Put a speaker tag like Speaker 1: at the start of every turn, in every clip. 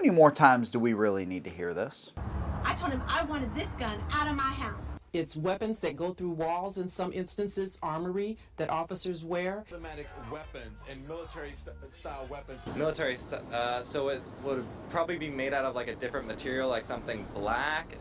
Speaker 1: many more times do we really need to hear this?
Speaker 2: I told him I wanted this gun out of my house.
Speaker 3: It's weapons that go through walls, in some instances, armory that officers wear.
Speaker 4: Automatic weapons and military-style weapons.
Speaker 5: So it would probably be made out of like a different material, like something black.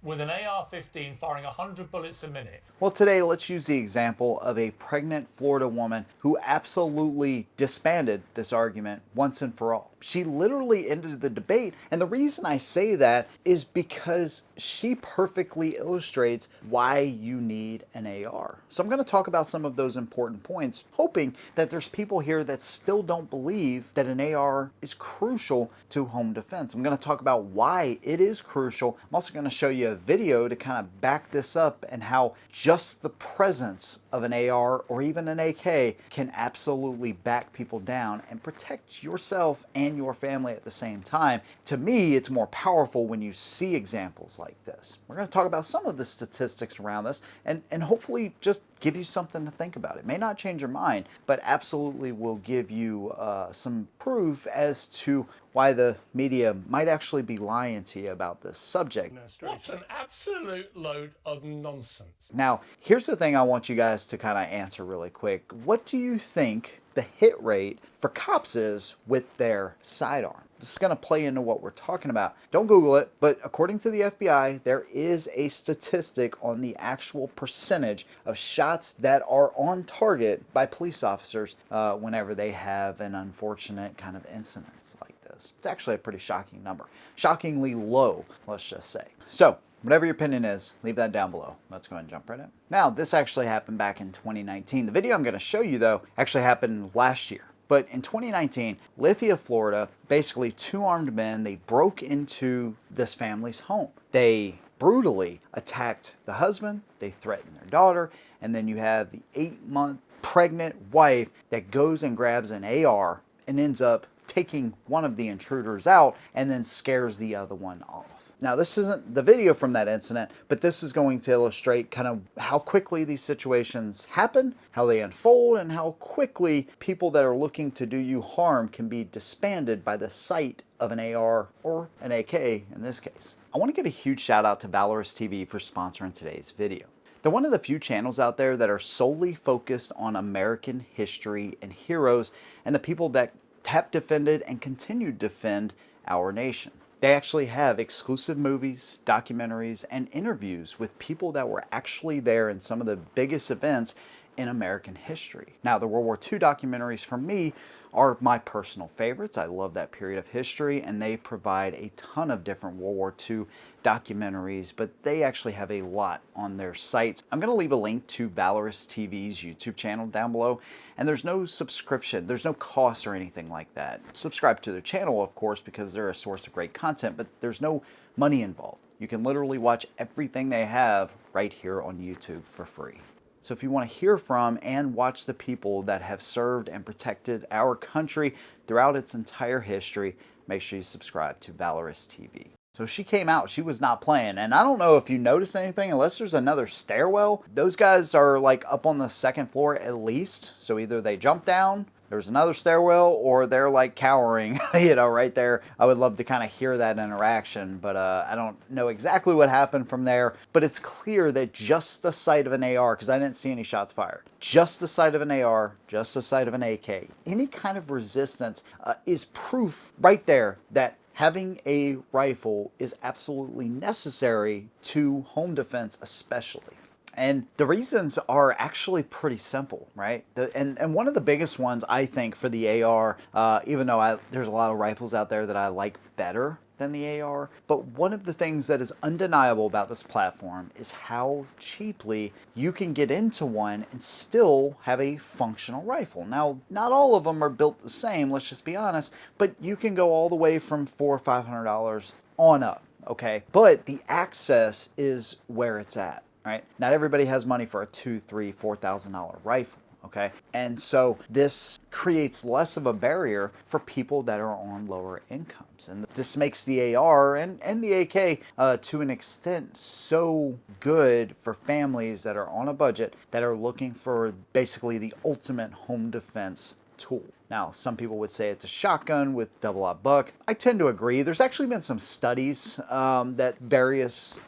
Speaker 6: With an AR-15 firing 100 bullets a minute.
Speaker 1: Well, today let's use the example of a pregnant Florida woman who absolutely disbanded this argument once and for all. She literally ended the debate, and the reason I say that is because she perfectly illustrates why you need an AR. So I'm going to talk about some of those important points, hoping that there's people here that still don't believe that an AR is crucial to home defense. I'm going to talk about why it is crucial. I'm also going to show you a video to kind of back this up and how just the presence of an AR or even an AK can absolutely back people down and protect yourself and your family at the same time. To me, it's more powerful when you see examples like this. We're going to talk about some of the statistics around this and hopefully just give you something to think about. It may not change your mind, but absolutely will give you some proof as to why the media might actually be lying to you about this subject.
Speaker 6: What an absolute load of nonsense.
Speaker 1: Now, here's the thing I want you guys to kind of answer really quick. What do you think the hit rate for cops is with their sidearm? This is going to play into what we're talking about. Don't Google it, but according to the FBI, there is a statistic on the actual percentage of shots that are on target by police officers whenever they have an unfortunate kind of incidents like this. It's actually a pretty shocking number. Shockingly low, let's just say. So, whatever your opinion is, leave that down below. Let's go ahead and jump right in. Now, this actually happened back in 2019. The video I'm going to show you, though, actually happened last year. But in 2019, Lithia, Florida, basically two armed men, they broke into this family's home. They brutally attacked the husband, they threatened their daughter, and then you have the 8-month pregnant wife that goes and grabs an AR and ends up taking one of the intruders out and then scares the other one off. Now, this isn't the video from that incident, but this is going to illustrate kind of how quickly these situations happen, how they unfold, and how quickly people that are looking to do you harm can be disbanded by the sight of an AR or an AK in this case. I want to give a huge shout out to Valeris TV for sponsoring today's video. They're one of the few channels out there that are solely focused on American history and heroes and the people that have defended and continue to defend our nation. They actually have exclusive movies, documentaries, and interviews with people that were actually there in some of the biggest events in American history. Now, the World War II documentaries for me are my personal favorites. I love that period of history, and they provide a ton of different World War II documentaries, but they actually have a lot on their sites. I'm going to leave a link to Valeris TV's YouTube channel down below, and there's no subscription, there's no cost or anything like that. Subscribe to their channel, of course, because they're a source of great content, but there's no money involved. You can literally watch everything they have right here on YouTube for free. So if you want to hear from and watch the people that have served and protected our country throughout its entire history, make sure you subscribe to Valeris TV. So she came out, she was not playing. And I don't know if you noticed anything, unless there's another stairwell. Those guys are like up on the second floor at least. So either they jump down, there's another stairwell, or they're like cowering, you know, right there. I would love to kind of hear that interaction, but I don't know exactly what happened from there. But it's clear that just the sight of an AR, because I didn't see any shots fired, just the sight of an AR, just the sight of an AK, any kind of resistance is proof right there that having a rifle is absolutely necessary to home defense especially. And the reasons are actually pretty simple, right? And one of the biggest ones, I think, for the AR, even though there's a lot of rifles out there that I like better than the AR, but one of the things that is undeniable about this platform is how cheaply you can get into one and still have a functional rifle. Now, not all of them are built the same, let's just be honest, but you can go all the way from $400 or $500 on up, okay? But the access is where it's at. Right? Not everybody has money for a $2,000, $3,000, $4,000 rifle, okay? And so this creates less of a barrier for people that are on lower incomes. And this makes the AR and the AK to an extent so good for families that are on a budget that are looking for basically the ultimate home defense tool. Now, some people would say it's a shotgun with double-aught buck. I tend to agree. There's actually been some studies that various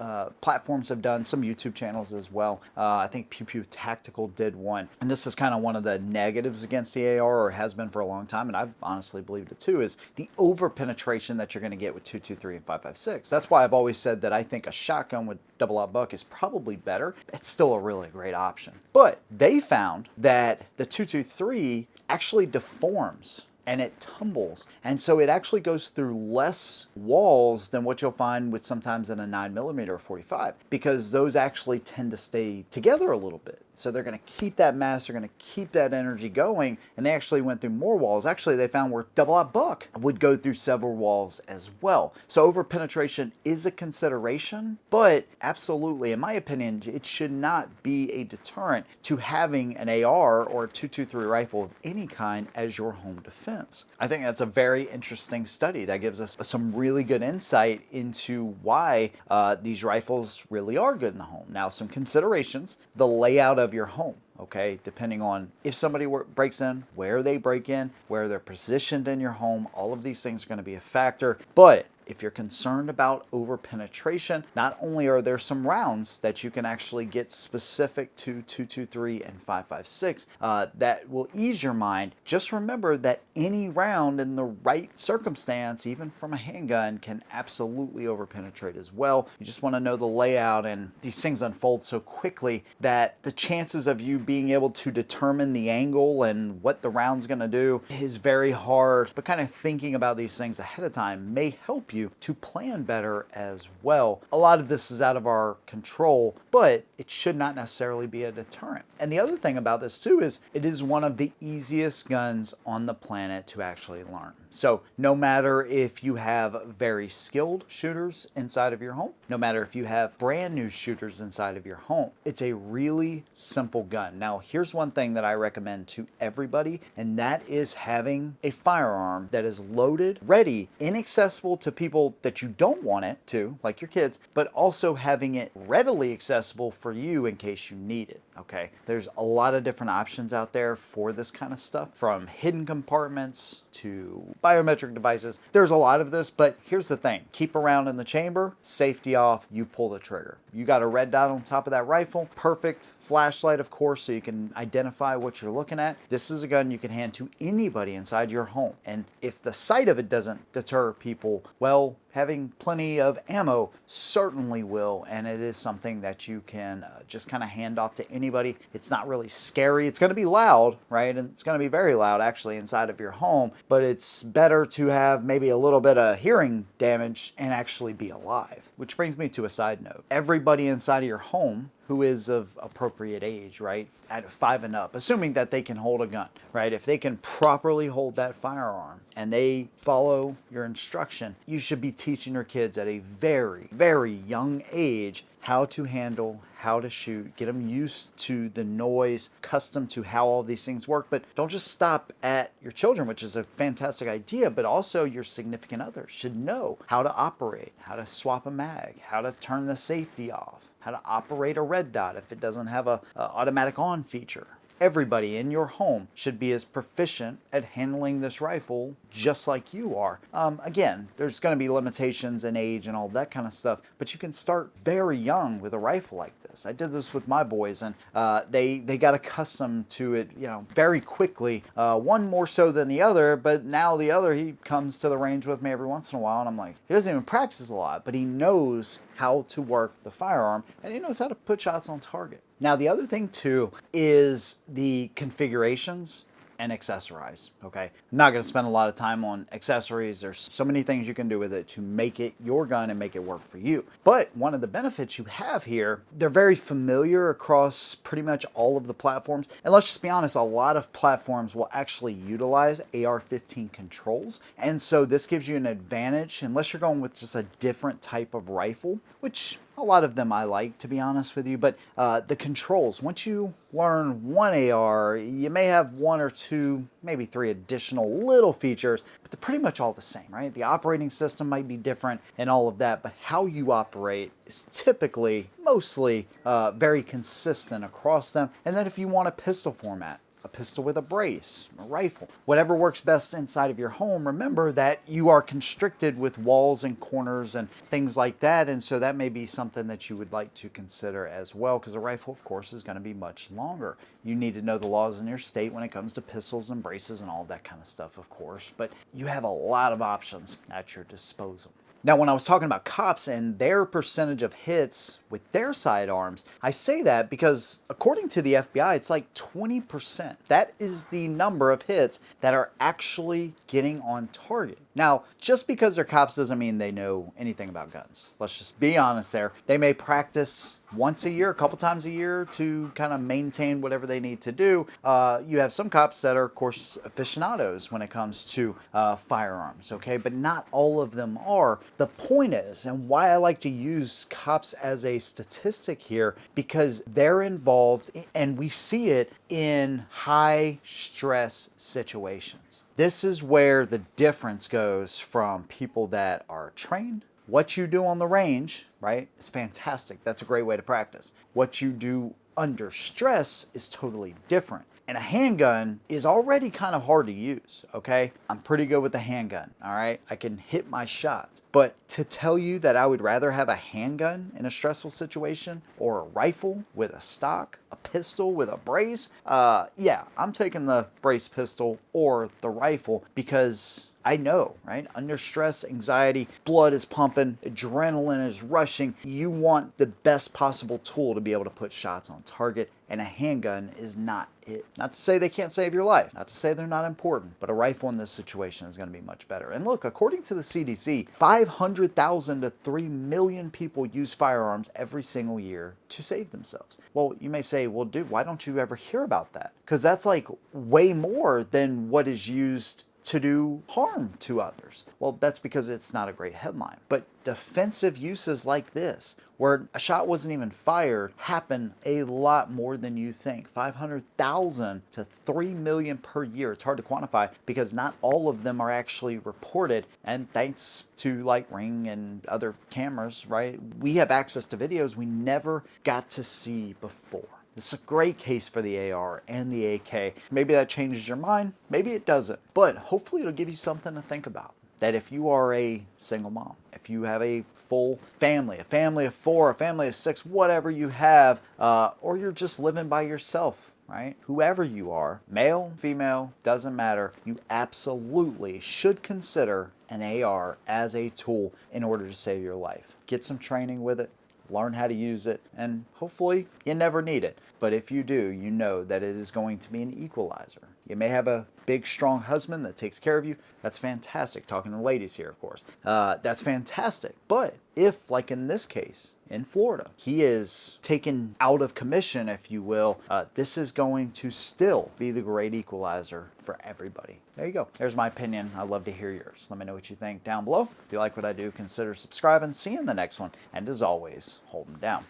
Speaker 1: platforms have done, some YouTube channels as well. I think Pew Pew Tactical did one. And this is kind of one of the negatives against the AR, or has been for a long time, and I've honestly believed it too, is the over-penetration that you're going to get with 223 and 5.56. That's why I've always said that I think a shotgun with double-aught buck is probably better. It's still a really great option. But they found that the 223 actually deforms and it tumbles. And so it actually goes through less walls than what you'll find with sometimes in a 9mm or 45, because those actually tend to stay together a little bit. So they're going to keep that mass, they're going to keep that energy going, and they actually went through more walls. Actually, they found where double-aught buck would go through several walls as well. So over-penetration is a consideration, but absolutely, in my opinion, it should not be a deterrent to having an AR or a 223 rifle of any kind as your home defense. I think that's a very interesting study that gives us some really good insight into why these rifles really are good in the home. Now, some considerations: the layout of your home, okay, depending on if somebody breaks in, where they break in, where they're positioned in your home, all of these things are going to be a factor. But if you're concerned about over penetration, not only are there some rounds that you can actually get specific to 223 and 5.56 that will ease your mind, just remember that any round in the right circumstance, even from a handgun, can absolutely over penetrate as well. You just want to know the layout, and these things unfold so quickly that the chances of you being able to determine the angle and what the round's going to do is very hard. But kind of thinking about these things ahead of time may help you to plan better as well. A lot of this is out of our control, but it should not necessarily be a deterrent. And the other thing about this too is it is one of the easiest guns on the planet to actually learn. So no matter if you have very skilled shooters inside of your home, no matter if you have brand new shooters inside of your home, it's a really simple gun. Now, here's one thing that I recommend to everybody, and that is having a firearm that is loaded, ready, inaccessible to people that you don't want it to, like your kids, but also having it readily accessible for you in case you need it, okay? There's a lot of different options out there for this kind of stuff, from hidden compartments to biometric devices. There's a lot of this, but here's the thing. Keep a round in the chamber, safety off, you pull the trigger. You got a red dot on top of that rifle, perfect. Flashlight, of course, so you can identify what you're looking at. This is a gun you can hand to anybody inside your home. And if the sight of it doesn't deter people, well, having plenty of ammo certainly will, and it is something that you can just kind of hand off to anybody. It's not really scary. It's going to be loud, right? And it's going to be very loud actually inside of your home, but it's better to have maybe a little bit of hearing damage and actually be alive. Which brings me to a side note. Everybody inside of your home who is of appropriate age, right, at 5 and up, assuming that they can hold a gun, right? If they can properly hold that firearm and they follow your instruction, you should be teaching your kids at a very, very young age how to handle, how to shoot, get them used to the noise, accustomed to how all these things work. But don't just stop at your children, which is a fantastic idea, but also your significant others should know how to operate, how to swap a mag, how to turn the safety off, how to operate a red dot if it doesn't have a automatic on feature. Everybody in your home should be as proficient at handling this rifle just like you are. Again, there's going to be limitations in age and all that kind of stuff, but you can start very young with a rifle like this. I did this with my boys, and they got accustomed to it, you know, very quickly. One more so than the other, but now the other, he comes to the range with me every once in a while, and I'm like, he doesn't even practice a lot, but he knows how to work the firearm, and he knows how to put shots on target. Now, the other thing too is the configurations and accessorize, okay? I'm not gonna spend a lot of time on accessories. There's so many things you can do with it to make it your gun and make it work for you. But one of the benefits you have here, they're very familiar across pretty much all of the platforms. And let's just be honest, a lot of platforms will actually utilize Ar-15 controls. And so this gives you an advantage, unless you're going with just a different type of rifle, which a lot of them I like, to be honest with you, but the controls, once you learn one AR, you may have 1 or 2, maybe 3 additional little features, but they're pretty much all the same, right? The operating system might be different and all of that, but how you operate is typically, mostly, very consistent across them. And then if you want a pistol format, a pistol with a brace, a rifle, whatever works best inside of your home. Remember that you are constricted with walls and corners and things like that, and so that may be something that you would like to consider as well, because a rifle, of course, is going to be much longer. You need to know the laws in your state when it comes to pistols and braces and all that kind of stuff, of course, but you have a lot of options at your disposal. Now, when I was talking about cops and their percentage of hits with their sidearms, I say that because according to the FBI, it's like 20%. That is the number of hits that are actually getting on target. Now, just because they're cops doesn't mean they know anything about guns. Let's just be honest there. They may practice once a year, a couple times a year to kind of maintain whatever they need to do. You have some cops that are, of course, aficionados when it comes to firearms, okay? But not all of them are. The point is, and why I like to use cops as a statistic here, because they're involved, and we see it in high stress situations. This is where the difference goes from people that are trained. What you do on the range, right, is fantastic. That's a great way to practice. What you do under stress is totally different. And a handgun is already kind of hard to use, okay? I'm pretty good with the handgun, all right? I can hit my shots. But to tell you that I would rather have a handgun in a stressful situation or a rifle with a stock, a pistol with a brace, yeah, I'm taking the brace pistol or the rifle because I know, right? Under stress, anxiety, blood is pumping, adrenaline is rushing. You want the best possible tool to be able to put shots on target, and a handgun is not it. Not to say they can't save your life, not to say they're not important, but a rifle in this situation is going to be much better. And look, according to the CDC, 500,000 to 3 million people use firearms every single year to save themselves. Well, you may say, well, dude, why don't you ever hear about that? Because that's like way more than what is used to do harm to others. Well, that's because it's not a great headline. But defensive uses like this, where a shot wasn't even fired, happen a lot more than you think. 500,000 to 3 million per year. It's hard to quantify because not all of them are actually reported. And thanks to like Ring and other cameras, right, we have access to videos we never got to see before. This is a great case for the AR and the AK. Maybe that changes your mind, maybe it doesn't, but hopefully it'll give you something to think about. That if you are a single mom, if you have a full family, a family of 4, a family of 6, whatever you have, or you're just living by yourself, right? Whoever you are, male, female, doesn't matter, you absolutely should consider an AR as a tool in order to save your life. Get some training with it. Learn how to use it, and hopefully you never need it. But if you do, you know that it is going to be an equalizer. You may have a big, strong husband that takes care of you. That's fantastic. Talking to ladies here, of course. That's fantastic. But if, like in this case, in Florida, he is taken out of commission, if you will, this is going to still be the great equalizer for everybody. There you go. There's my opinion. I'd love to hear yours. Let me know what you think down below. If you like what I do, consider subscribing. See you in the next one. And as always, hold them down.